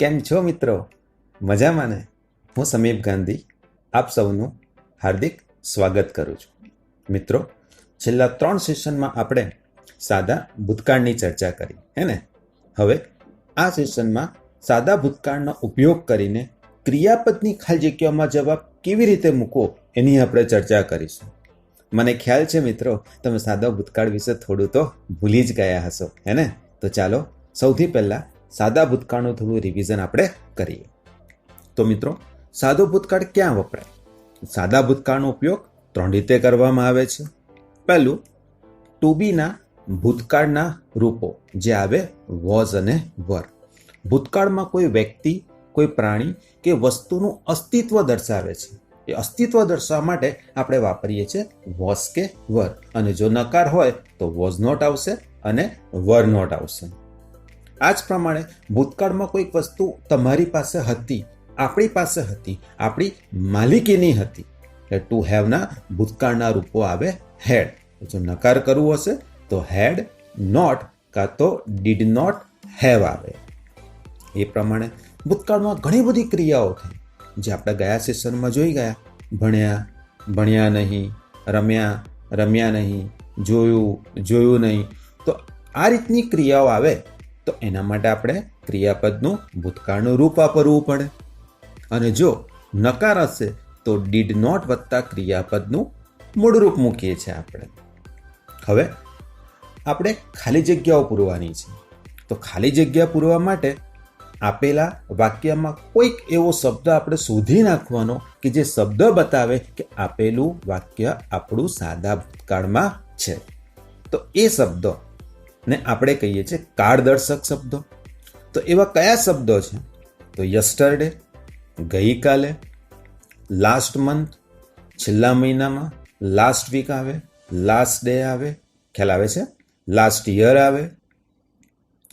કેમ છો મિત્રો? મજામાં ને? હું સમીપ ગાંધી આપ સૌનું હાર્દિક સ્વાગત કરું છું. મિત્રો, છેલ્લા 3 સેશનમાં આપણે સાદા ભૂતકાળની ચર્ચા કરી, હે ને? હવે આ સેશનમાં સાદા ભૂતકાળનો ઉપયોગ કરીને ક્રિયાપદની ખાલી જગ્યામાં જવાબ કેવી રીતે મૂકવો એની આપણે ચર્ચા કરીશું. મને ખ્યાલ છે મિત્રો, તમે સાદા ભૂતકાળ વિશે થોડું તો ભૂલી જ ગયા હશો, હે ને? તો ચાલો સૌથી પહેલાં સાદા ભૂતકાળનું થોડું રિવિઝન આપણે કરીએ. તો મિત્રો, સાદો ભૂતકાળ ક્યાં વપરાય? સાદા ભૂતકાળનો ઉપયોગ 3 રીતે કરવામાં આવે છે. પહેલું, ટુ બીના ભૂતકાળના રૂપો જે આવે વોઝ અને વર. ભૂતકાળમાં કોઈ વ્યક્તિ, કોઈ પ્રાણી કે વસ્તુનું અસ્તિત્વ દર્શાવે છે. એ અસ્તિત્વ દર્શાવવા માટે આપણે વાપરીએ છીએ વોઝ કે વર. અને જો નકાર હોય તો વોઝ નોટ આવશે અને વર નોટ આવશે. આ જ પ્રમાણે ભૂતકાળમાં કોઈક વસ્તુ તમારી પાસે હતી, આપણી પાસે હતી, આપણી માલિકીની હતી, એટલે ટુ હેવના ભૂતકાળના રૂપો આવે હેડ. જો નકાર કરવું હશે તો હેડ નોટ કાં તો ડીડ નોટ હેવ આવે. એ પ્રમાણે ભૂતકાળમાં ઘણી બધી ક્રિયાઓ થઈ જે આપણે ગયા સેશનમાં જોઈ ગયા. ભણ્યા, ભણ્યા નહીં, રમ્યા, રમ્યા નહીં, જોયું, જોયું નહીં. તો આ રીતની ક્રિયાઓ આવે તો એના માટે આપણે ક્રિયાપદનું ભૂતકાળનું રૂપ વાપરવું પડે. અને જો નકાર હશે તો ડીડ નોટ વત્તા ક્રિયાપદનું મૂળ રૂપ મૂકીએ છીએ આપણે. હવે આપણે ખાલી જગ્યાઓ પૂરવાની છે. તો ખાલી જગ્યા પૂરવા માટે આપેલા વાક્યમાં કોઈક એવો શબ્દ આપણે શોધી નાખવાનો કે જે શબ્દ બતાવે કે આપેલું વાક્ય આપણું સાદા ભૂતકાળમાં છે. તો એ શબ્દો ને આપણે કહીએ છીએ કાળદર્શક શબ્દો. તો એવા કયા શબ્દો છે? તો યસ્ટરડે, ગઈકાલે, લાસ્ટ મંથ, છેલ્લા મહિનામાં, લાસ્ટ વીક આવે, લાસ્ટ ડે આવે, ખ્યાલ આવે છે? લાસ્ટ યર આવે,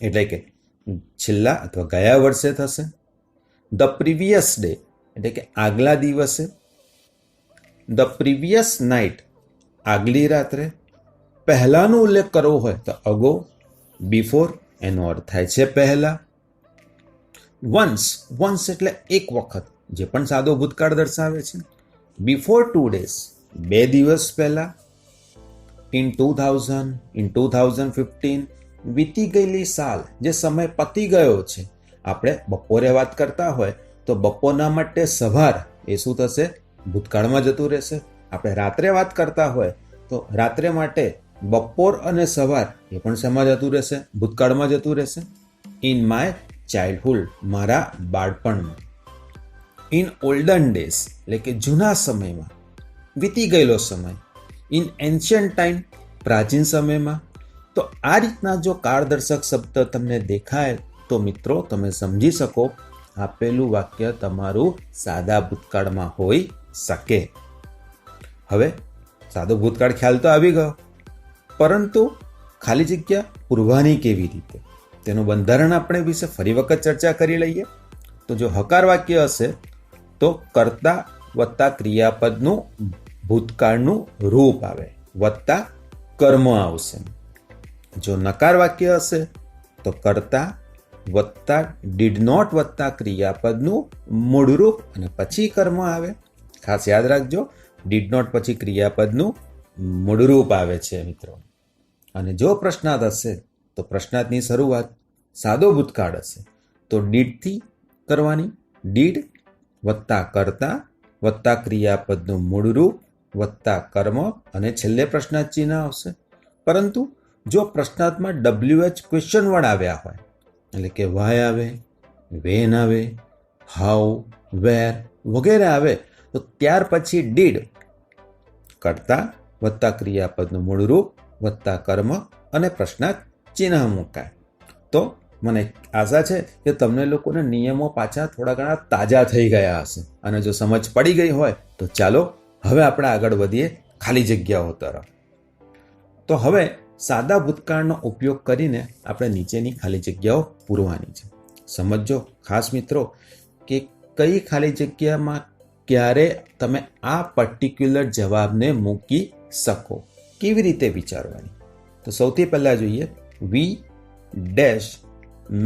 એટલે કે છેલ્લા અથવા ગયા વર્ષે થશે. ધ પ્રીવિયસ ડે એટલે કે આગલા દિવસે. ધ પ્રીવિયસ નાઇટ આગલી રાત્રે. પહેલાંનો ઉલ્લેખ કરવો હોય તો અગો, બિફોર એનો અર્થ થાય છે પહેલા. વન્સ, વન્સ એટલે એક વખત, જે પણ સાદો ભૂતકાળ દર્શાવે છે. બિફોર 2 days 2 દિવસ પહેલા. ઇન 2000, ઇન 2015 વીતી ગયેલી સાલ, જે સમય પતી ગયો છે. આપણે બપોરે વાત કરતા હોય તો બપોરના માટે સવાર એ શું થશે? ભૂતકાળમાં જતું રહેશે. આપણે રાત્રે વાત કરતા હોય તો રાત્રે માટે બપોર અને સવાર એ પણ શેમાં જતું રહેશે? ભૂતકાળમાં જતું રહેશે. ઇન માય ચાઇલ્ડહુડ મારા બાળપણમાં. ઇન ઓલ્ડન ડેઝ એટલે કે જૂના સમયમાં, વીતી ગયેલો સમય. ઇન એન્શિયન્ટ ટાઈમ પ્રાચીન સમયમાં. તો આ રીતના જો કાળદર્શક શબ્દ તમને દેખાય તો મિત્રો તમે સમજી શકો આપેલું વાક્ય તમારું સાદા ભૂતકાળમાં હોઈ શકે. હવે સાદો ભૂતકાળ ખ્યાલ તો આવી ગયો, પરંતુ ખાલી જગ્યા પૂરવાની કેવી રીતે તેનું બંધારણ આપણે વિશે ફરી વખત ચર્ચા કરી લઈએ. તો જો હકાર વાક્ય હશે તો કર્તા વત્તા ક્રિયાપદનું ભૂતકાળનું રૂપ આવે વત્તા કર્મ આવશે. જો નકાર વાક્ય હશે તો કર્તા વત્તા ડીડ નોટ વત્તા ક્રિયાપદનું મૂળ રૂપ અને પછી કર્મ આવે. ખાસ યાદ રાખજો, ડીડ નોટ પછી ક્રિયાપદનું મૂળ રૂપ આવે છે મિત્રો. અને જો પ્રશ્નાર્થ હશે તો પ્રશ્નાર્થની શરૂઆત સાદો ભૂતકાળ હશે તો ડીડથી કરવાની. ડીડ વત્તા કર્તા વત્તા ક્રિયાપદનું મૂળ રૂપ વત્તા કર્મ અને છેલ્લે પ્રશ્નાર્થ ચિહ્ન આવશે. પરંતુ જો પ્રશ્નાર્થમાં WH ક્વેશ્ચન વર્ડ આવ્યા હોય, એટલે કે વાય આવે, વેન આવે, હાઉ, વેર વગેરે આવે તો ત્યાર પછી ડીડ કર્તા વત્તા ક્રિયાપદનું મૂળ રૂપ વત્તા કર્મ અને પ્રશ્નાર્થ ચિહ્ન મુકાય. તો મને આશા છે કે તમને લોકોને નિયમો પાછા થોડા ઘણા તાજા થઈ ગયા હશે અને જો સમજ પડી ગઈ હોય તો ચાલો હવે આપણે આગળ વધીએ ખાલી જગ્યાઓ તરફ. તો હવે સાદા ભૂતકાળનો ઉપયોગ કરીને આપણે નીચેની ખાલી જગ્યાઓ પૂરવાની છે. સમજો ખાસ મિત્રો કે કઈ ખાલી જગ્યામાં ક્યારે તમે આ પર્ટિક્યુલર જવાબને મૂકી શકો, કેવી રીતે વિચારવાની. તો સૌથી પહેલાં જોઈએ વી dash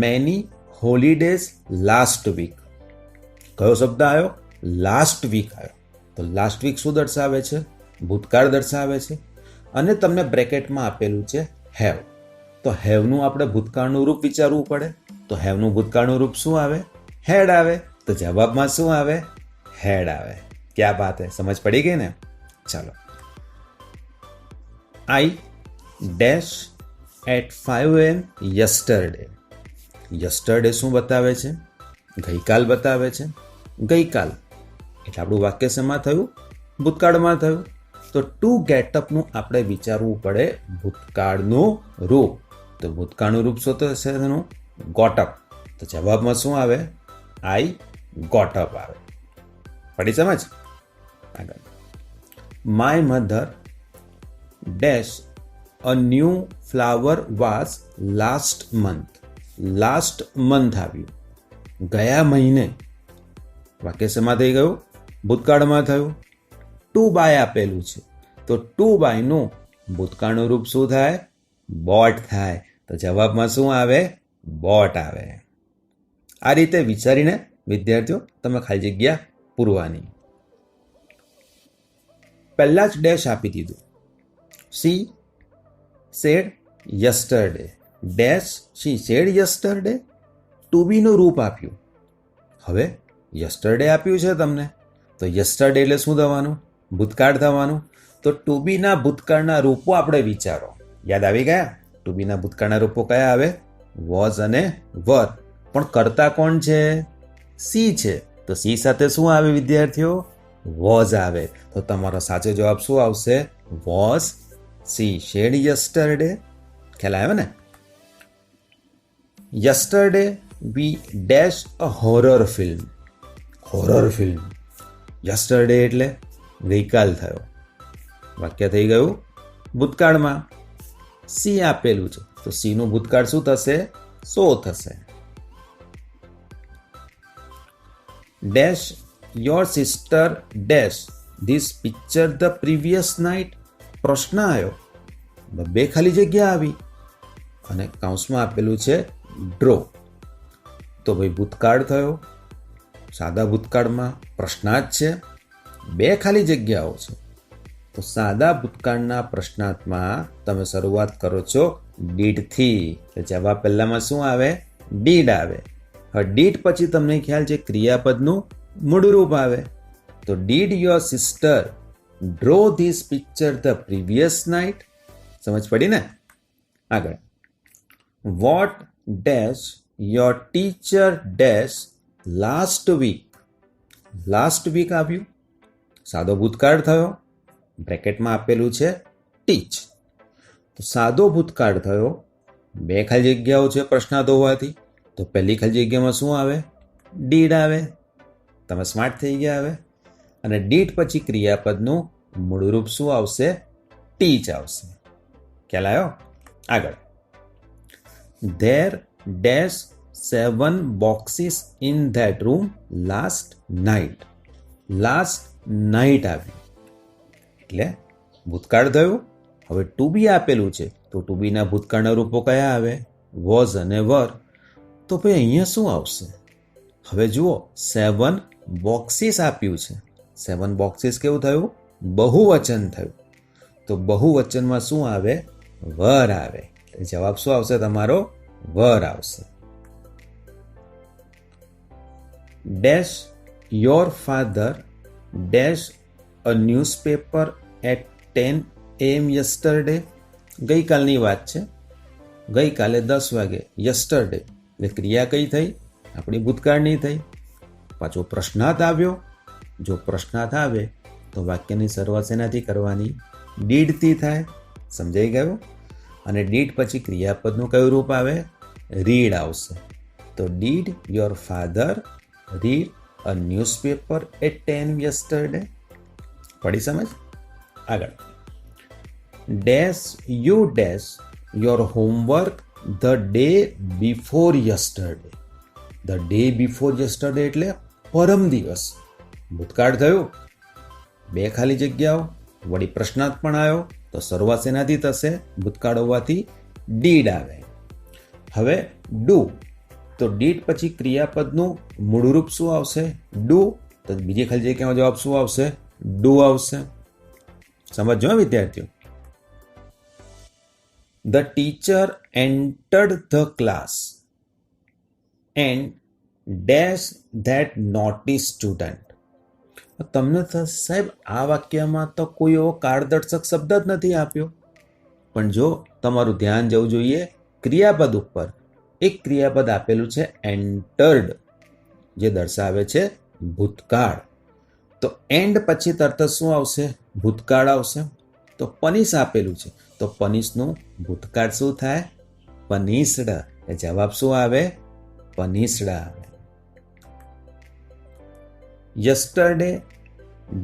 many holidays last week. કયો શબ્દ આવ્યો? લાસ્ટ વીક આવ્યો. તો લાસ્ટ વીક શું દર્શાવે છે? ભૂતકાળ દર્શાવે છે. અને તમને બ્રેકેટમાં આપેલું છે હેવ. તો હેવનું આપણે ભૂતકાળનું રૂપ વિચારવું પડે. તો હેવનું ભૂતકાળનું રૂપ શું આવે? હેડ આવે. તો જવાબમાં શું આવે? હેડ આવે. ક્યાં બાત હે, સમજ પડી ગઈ ને? ચાલો. I dash at 5 AM yesterday. Yesterday શું બતાવે છે? ગઈકાલ બતાવે છે. ગઈકાલ એટલે આપણું વાક્ય શેમાં થયું? ભૂતકાળમાં થયું. તો ટુ ગેટઅપનું આપણે વિચારવું પડે ભૂતકાળનું રૂપ. તો ભૂતકાળનું રૂપ શું થશે એનું? ગોટઅપ. તો જવાબમાં શું આવે? આઈ ગોટઅપ આવે. પડી સમજ? આગળ. My mother dash a new flower vase last month. Last month આવ્યું, ગયા મહિને. વાક્ય શેમાં થઈ ગયું? ભૂતકાળમાં થયું. ટુ બાય આપેલું છે. તો ટુ બાયનું ભૂતકાળનું રૂપ શું થાય? બોટ થાય. તો જવાબમાં શું આવે? બોટ આવે. આ રીતે વિચારીને વિદ્યાર્થીઓ તમે ખાલી જગ્યા પૂરવાની. પહેલા જ ડેશ આપી દીધું. શી સેડ યસ્ટરડે ડેશ શી સેડ યસ્ટરડે. ટુ બીનું રૂપ આપ્યું. હવે યસ્ટરડે આપ્યું છે તમને, તો યસ્ટરડે એટલે શું થવાનું? ભૂતકાળ થવાનું. તો ટુ બીના ભૂતકાળના રૂપો આપણે વિચારો. યાદ આવી ગયા? ટુ બીના ભૂતકાળના રૂપો કયા આવે? વોઝ અને વર. પણ કરતા કોણ છે? સી છે. તો સી સાથે શું આવે વિદ્યાર્થીઓ? વોઝ આવે. તો તમારો સાચો જવાબ શું આવશે? Was she sad yesterday. ખ્યાલ આવ્યો ને? Yesterday we dash a horror film. Horror film. Yesterday એટલે ગઈકાલ થયો. વાક્ય થઈ ગયું ભૂતકાળમાં. સી આપેલું છે, તો સીનું ભૂતકાળ શું થશે? સો થશે. Dash your sister dash this picture the previous night. પ્રશ્ન આવ્યો, બે ખાલી જગ્યા આવી અને કૌંસમાં આપેલું છે ડ્રો. તો ભાઈ ભૂતકાળ થયો. સાદા ભૂતકાળમાં પ્રશ્નાર્થ છે, બે ખાલી જગ્યાઓ છે. તો સાદા ભૂતકાળના પ્રશ્નાર્થમાં તમે શરૂઆત કરો છો ડીડથી. જવાબ પહેલામાં શું આવે? ડીડ આવે. હવે ડીડ પછી તમને ખ્યાલ છે ક્રિયાપદનું મૂળ રૂપ આવે. તો did your sister draw this picture the previous night. સમજ પડી ને? આગળ. What dash your teacher dash last week. Last week આવ્યું, સાદો ભૂતકાળ થયો. બ્રેકેટમાં આપેલું છે ટીચ. તો સાદો ભૂતકાળ થયો, બે ખાલી જગ્યાઓ છે પ્રશ્નાર્થ હોવાથી. તો પહેલી ખાલી જગ્યામાં શું આવે? ડીડ આવે. તમે સ્માર્ટ થઈ ગયા હવે. અને ડીડ પછી ક્રિયાપદનું મૂળ રૂપ શું આવશે? ટીચ આવશે. ખ્યાલ આવ્યો? આગળ. There dash 7 boxes in that room last night. Last night આવ્યું એટલે ભૂતકાળ થયું. હવે ટુ બી આપેલું છે, તો ટુ બીના ભૂતકાળના રૂપો કયા આવે? વોઝ અને વર. તો ભાઈ અહીંયા શું આવશે? હવે જુઓ, 7 બોક્સીસ આપ્યું છે. 7 બોક્સીસ કેવું થયું? બહુવચન થયું. તો બહુવચનમાં શું આવે? વર આવે. જવાબ શું આવશે તમારો? વર આવશે. Dash your father dash a newspaper at 10 AM yesterday. ગઈકાલની વાત છે. ગઈકાલે 10 વાગે. યસ્ટરડે એટલે ક્રિયા કઈ થઈ? આપણી ભૂતકાળની થઈ. પાછો પ્રશ્નાર્થ આવ્યો. જો પ્રશ્નાર્થ આવે તો વાક્યની શરૂઆત શેનાથી કરવાની? ડીડથી થાય. સમજાઈ ગયું? અને ડીડ પછી ક્રિયાપદનું કયું રૂપ આવે? રીડ આવશે. તો did your father read a newspaper at 10 yesterday. પડી સમજ? આગળ. Dash you dash your homework the day before yesterday. The day before yesterday એટલે પરમ દિવસ. ભૂતકાળ થયું, બે ખાલી જગ્યાઓ, વળી પ્રશ્નાર્થ પણ આવ્યો. તો શરૂઆત શેનાથી થશે? ભૂતકાળ હોવાથી ડીડ આવે. હવે ડુ. તો ડીડ પછી ક્રિયાપદનું મૂળરૂપ શું આવશે? ડુ. તો બીજી ખાલી જગ્યામાં જવાબ શું આવશે? ડુ આવશે. સમજો વિદ્યાર્થીઓ. The teacher entered the class and dash that naughty student. તમને થશે સાહેબ આ વાક્યમાં તો કોઈ એવો કારદર્શક શબ્દ જ નથી આપ્યો. પણ જો તમારું ધ્યાન જવું જોઈએ ક્રિયાપદ ઉપર. એક ક્રિયાપદ આપેલું છે એન્ટર્ડ, જે દર્શાવે છે ભૂતકાળ. તો એન્ડ પછી તરત શું આવશે? ભૂતકાળ આવશે. તો પનિશ આપેલું છે, તો પનિશનું ભૂતકાળ શું થાય? પનિશ્ડ. એ જવાબ શું આવે? પનિશ્ડ આવે. Yesterday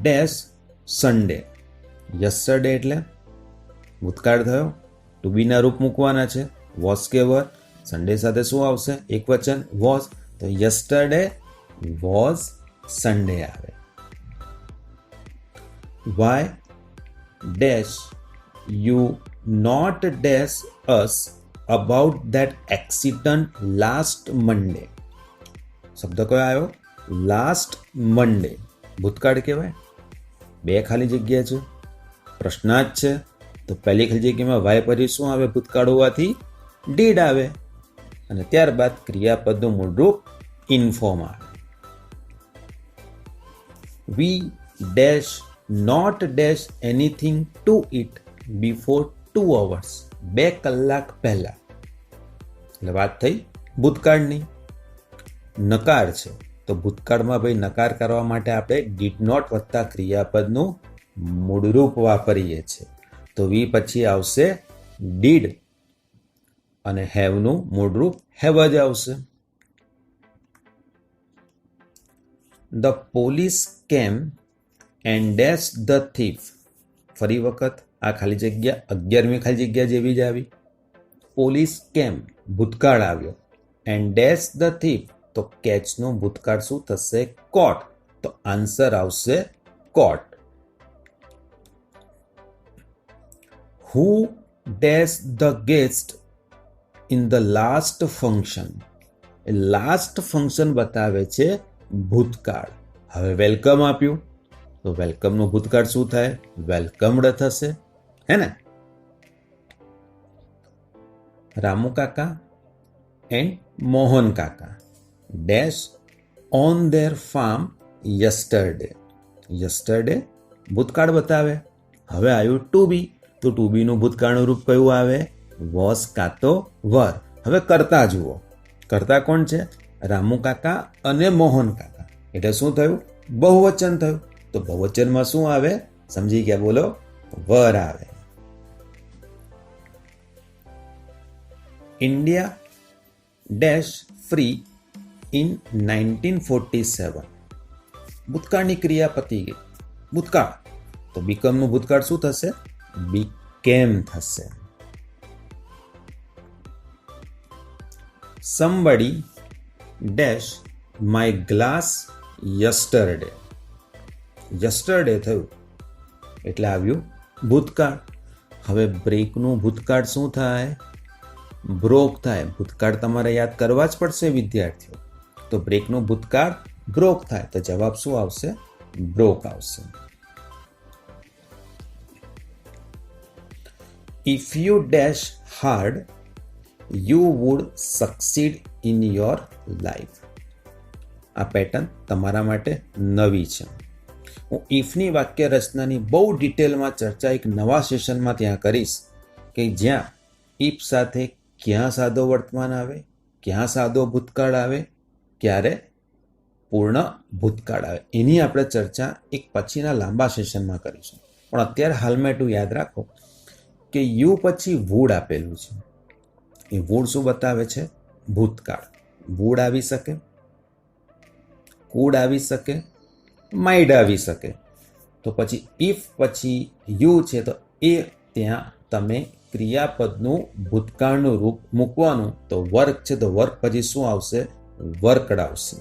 dash Sunday. યસ્ટરડે એટલે ભૂતકાળ થયો, ટુ બીના રૂપ મૂકવાના છે, વોઝ કે વર. સન્ડે સાથે શું આવશે? એક વચન વોઝ. તો યસ્ટરડે વોઝ સન્ડે આવે. Why dash you not dash us about that accident last Monday. શબ્દ કયો આવ્યો? Last Monday. ભૂતકાળ કહેવાય. બે ખાલી જગ્યા છે, પ્રશ્નાર્થ છે. તો પહેલી ખાલી જગ્યામાં વાય પછી શું આવે? ભૂતકાળ હોવાથી ડીડ આવે. અને ત્યારબાદ ક્રિયાપદનું મૂળરૂપ ઇન્ફોર્મ આવે. We dash not dash anything to it before 2 hours. 2 કલાક પહેલા. એટલે વાત થઈ ભૂતકાળની. નકાર છે, તો ભૂતકાળમાં ભાઈ નકાર કરવા માટે આપણે ડીડ નોટ વત્તા ક્રિયાપદનું મૂળરૂપ વાપરીએ છીએ. તો વી પછી આવશે ડીડ અને હેવનું મૂળરૂપ હેવ જ આવશે. ધ પોલીસ કેમ એન્ડ ડેશ ધ થીફ. ફરી વખત આ ખાલી જગ્યા 11મી ખાલી જગ્યા જેવી જ આવી. પોલીસ કેમ ભૂતકાળ આવ્યો, એન્ડ ડેશ ધ થીફ તો કેચનું ભૂતકાળ શું થશે? કોટ. તો આન્સર આવશે caught. Who dash the guest in the last function. એ લાસ્ટ ફંક્શન બતાવે છે ભૂતકાળ. હવે વેલકમ આપ્યું, તો વેલકમનું ભૂતકાળ શું થાય? વેલકમ્ડ થશે, હે ને? રામુ કાકા એન્ડ મોહન કાકા dash on there farm yesterday. Yesterday ભૂતકાળ બતાવે. હવે આવ્યું ટુ બી, તો ટુ બીનું ભૂતકાળનું રૂપ કયું આવે? વોઝ કાં તો વર. હવે કરતા જુઓ. કરતા કોણ છે? રામુ કાકા અને મોહન કાકા. એટલે શું થયું? બહુવચન થયું. તો બહુવચનમાં શું આવે? સમજી ગયા? બોલો. વર આવે. India dash free in 1947. ભૂતકાળની ક્રિયા પતી ગઈ. ભૂતકાળ. તો બીકમનું ભૂતકાળ શું થશે? બીકેમ થશે. somebody dash my glass yesterday. yesterday થયું એટલે આવ્યું ભૂતકાળ. હવે બ્રેકનું ભૂતકાળ શું થાય? બ્રોક થાય. ભૂતકાળ તમારે યાદ કરવા જ પડશે વિદ્યાર્થીઓ. તો બ્રેકનું ભૂતકાળ બ્રોક થાય. તો જવાબ શું આવશે? બ્રોક આવશે. If you dash hard, you would succeed in your life. આ પેટર્ન તમારા માટે નવી છે. હું ઇફની વાક્ય રચનાની બહુ ડિટેલમાં ચર્ચા એક નવા સેશનમાં ત્યાં કરીશ કે જ્યાં ઇફ સાથે ક્યાં સાદો વર્તમાન આવે, ક્યાં સાદો ભૂતકાળ આવે, ક્યારે પૂર્ણ ભૂતકાળ આવે. એની આપણે ચર્ચા એક પછીના લાંબા સેશનમાં કરીશું. પણ અત્યારે હાલમાં એટલું યાદ રાખો કે યુ પછી વુડ આપેલું છે. એ વુડ શું બતાવે છે? ભૂતકાળ. વુડ આવી શકે, કુડ આવી શકે, માઇડ આવી શકે. તો પછી ઇફ પછી યુ છે તો એ ત્યાં તમે ક્રિયાપદનું ભૂતકાળનું રૂપ મૂકવાનું. તો વર્ક છે તો વર્ક પછી શું આવશે? વર્કડ આવશે.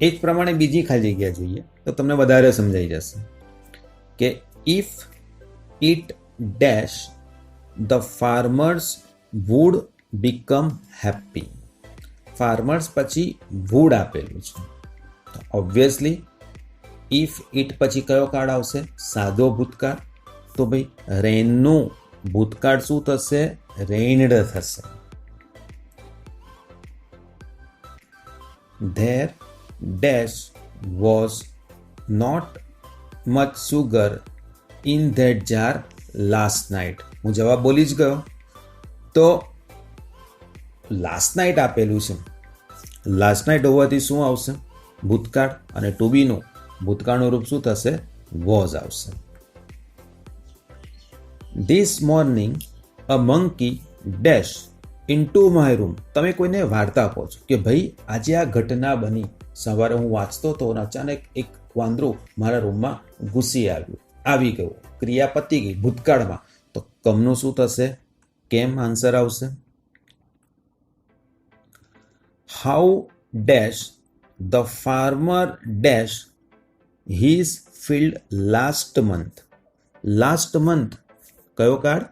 એ જ પ્રમાણે બીજી ખાલી જગ્યા જોઈએ તો તમને વધારે સમજાઈ જશે કે if it dash the farmers would become happy. Farmers પછી વુડ આપેલું છે, તો ઓબ્વિયસલી ઇફ ઇટ પછી કયો કાળ આવશે? સાદો ભૂતકાળ. તો ભાઈ રેનનું ભૂતકાળ શું થશે? રેઇન્ડ થશે. There dash was not much sugar in that jar last night. હું જવાબ બોલી જ ગયો. તો લાસ્ટ નાઇટ આપેલું છે, લાસ્ટ નાઇટ હોવાથી શું આવશે? ભૂતકાળ. અને ટુ બીનું ભૂતકાળનું રૂપ શું થશે? વોઝ આવશે. This morning a monkey dash into my room. તમે કોઈને વાર્તા કહો છો કે ભાઈ આજે આ ઘટના બની, સવારે હું વાંચતો હતો અને અચાનક એક વાંદરું મારા રૂમમાં ઘૂસી આવી ગયું. ક્રિયા પતી ગઈ ભૂતકાળમાં. તો કમનું શું થશે? કેમ આન્સર આવશે. How dash the farmer dash his field last month. Last month કયો કાળ?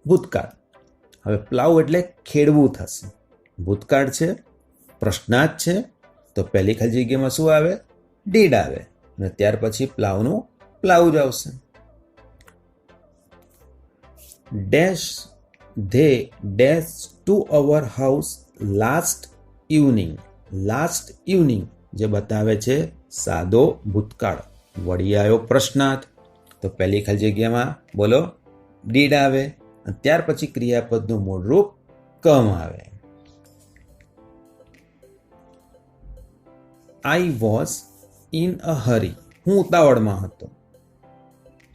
ભૂતકાળ. હવે પ્લાવ એટલે ખેડવું થશે. ભૂતકાળ છે, પ્રશ્નાર્થ છે, તો પહેલી ખાલી જગ્યામાં શું આવે? ડીડ આવે. અને ત્યાર પછી પ્લાવનું પ્લાવ જ આવશે. Dash they dash to our house last evening. Last evening જે બતાવે છે સાદો ભૂતકાળ. વળી આવ્યો પ્રશ્નાર્થ, તો પહેલી ખાલી જગ્યામાં બોલો ડીડ આવે. ત્યાર પછી ક્રિયાપદનું મૂળ રૂપ કમ આવે. I was in a hurry. હું ઉતાવળમાં હતો.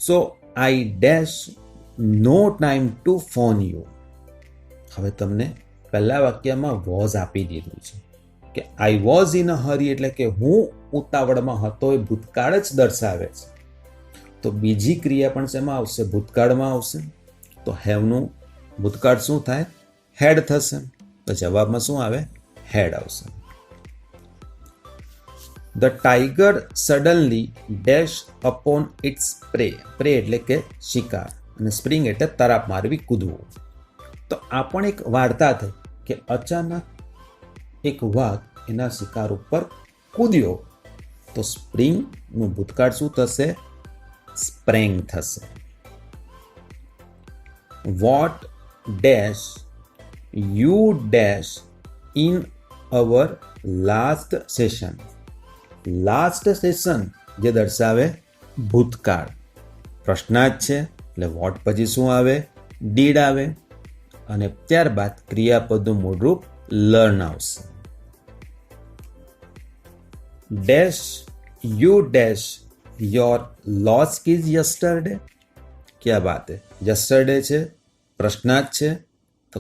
So I dash no time to phone you. હવે તમને પહેલા વાક્યમાં વોઝ આપી દીધું છે કે આઈ વોઝ ઇન અ હરી એટલે કે હું ઉતાવળમાં હતો, એ ભૂતકાળ જ દર્શાવે છે. તો બીજી ક્રિયા પણ શેમાં આવશે? ભૂતકાળમાં આવશે. તો હેવનું ભૂતકાળ શું થાય? હેડ થશે. તો જવાબમાં શું આવે? હેડ આવશે. The tiger suddenly dash upon its prey. Prey એટલે કે શિકાર, અને સ્પ્રિંગ એટલે તરાપ મારવી, કૂદવું. તો આ પણ એક વાર્તા થઈ કે અચાનક એક વાઘ એના શિકાર ઉપર કૂદ્યો. તો સ્પ્રિંગનું ભૂતકાળ શું થશે? સ્પ્રેંગ થશે. What dash you dash in our last session. Last session જે દર્શાવે ભૂતકાળ. પ્રશ્નાર્થ છે એટલે વોટ પછી શું આવે? ડીડ આવે. અને ત્યારબાદ ક્રિયાપદનું મૂળરૂપ લર્ન આવશે. Dash you dash your lost keys yesterday. ક્યાં બાત હે? યસ્ટરડે છે, પ્રશ્નાર્થ છે, તો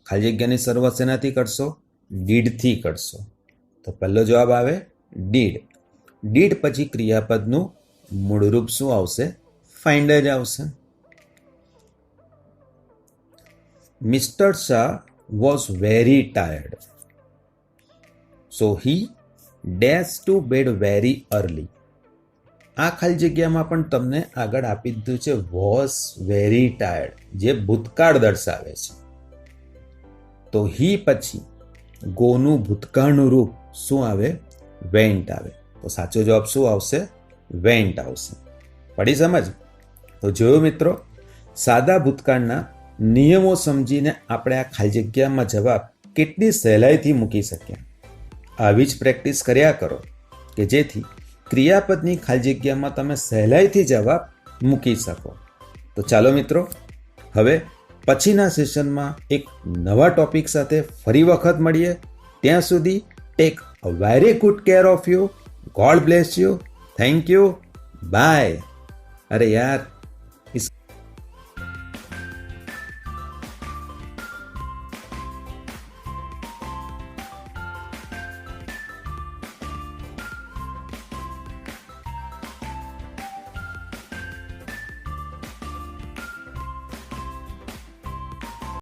ખાલી જગ્યાની શરૂઆત શેનાથી કરશો? ડીડથી કરશો. તો પહેલો જવાબ આવે ડીડ. ડીડ પછી ક્રિયાપદનું મૂળરૂપ શું આવશે? ફાઇન્ડ જ આવશે. Mister Shah was very tired, so he dash to bed very early. આ ખાલી જગ્યામાં પણ તમને આગળ આપી દીધું છે વોઝ વેરી ટાયર્ડ, જે ભૂતકાળ દર્શાવે છે. તો હી પછી ગોનું ભૂતકાળનું રૂપ શું આવે? વેન્ટ આવે. તો સાચો જવાબ શું આવશે? વેન્ટ આવશે. પડી સમજ? તો જોયું મિત્રો, સાદા ભૂતકાળના નિયમો સમજીને આપણે આ ખાલી જગ્યામાં જવાબ કેટલી સહેલાઈથી મૂકી શક્યા. આવી જ પ્રેક્ટિસ કર્યા કરો કે જેથી ક્રિયાપદની ખાલી જગ્યામાં તમે સહેલાઈથી જવાબ મૂકી શકો. તો ચાલો મિત્રો, હવે પછીના સેશનમાં એક નવા ટોપિક સાથે ફરી વખત મળીએ. ત્યાં સુધી take a very good care of you. God bless you. Thank you. Bye. અરે યાર,